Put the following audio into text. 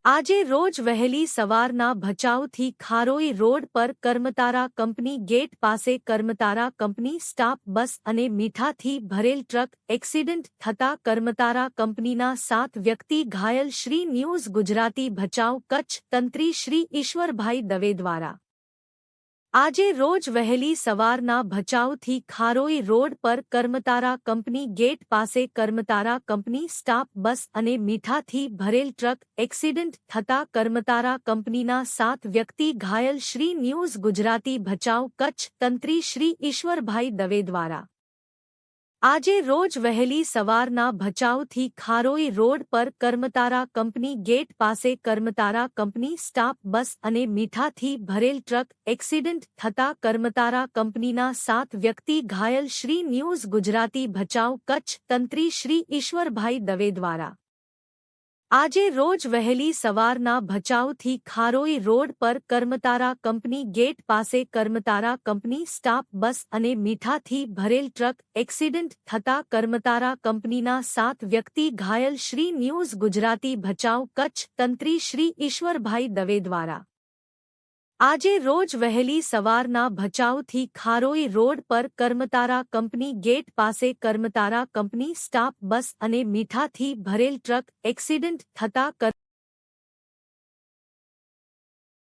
આજે રોજ વહેલી સવારના ભચાઉથી ખારોઈ રોડ પર કર્મતારા કંપની ગેટ પાસે કર્મતારા કંપની સ્ટાફ બસ અને મીઠાથી ભરેલ ટ્રક એક્સિડન્ટ થતાં કર્મતારા કંપનીના 7 વ્યક્તિ ઘાયલ. શ્રી ન્યૂઝ ગુજરાતી ભચાઉ કચ્છ તંત્રી શ્રી ઈશ્વરભાઈ દવે દ્વારા આજે રોજ વહેલી સવારના ભચાઉથી ખારોઈ રોડ પર કર્મતારા કંપની ગેટ પાસે કર્મતારા કંપની સ્ટાફ બસ અને મીઠાથી ભરેલ ટ્રક એક્સિડન્ટ થતાં કર્મતારા કંપનીના 7 વ્યક્તિ ઘાયલ. શ્રી ન્યૂઝ ગુજરાતી ભચાઉ કચ્છ તંત્રી શ્રી ઈશ્વરભાઈ દવે દ્વારા આજે રોજ વહેલી સવારના ભચાઉથી ખારોઈ રોડ પર કર્મતારા કંપની ગેટ પાસે કર્મતારા કંપની સ્ટાફ બસ અને મીઠાથી ભરેલ ટ્રક એક્સિડન્ટ થતાં કર્મતારા કંપનીના 7 વ્યક્તિ ઘાયલ. શ્રી ન્યૂઝ ગુજરાતી ભચાઉ કચ્છ તંત્રી શ્રી ઈશ્વરભાઈ દવે દ્વારા આજે રોજ વહેલી સવારના ભચાઉથી ખારોઈ રોડ પર કર્મતારા કંપની ગેટ પાસે કર્મતારા કંપની સ્ટાફ બસ અને મીઠાથી ભરેલ ટ્રક એક્સિડન્ટ થતાં કર્મતારા કંપનીના 7 વ્યક્તિ ઘાયલ. શ્રી ન્યૂઝ ગુજરાતી ભચાઉ કચ્છ તંત્રી શ્રી ઈશ્વરભાઈ દવે દ્વારા આજે રોજ વહેલી સવારના ભચાઉથી ખારોઈ રોડ પર કર્મતારા કંપની ગેટ પાસે કર્મતારા કંપની સ્ટાફ બસ અને મીઠાથી ભરેલ ટ્રક એક્સિડન્ટ થતાં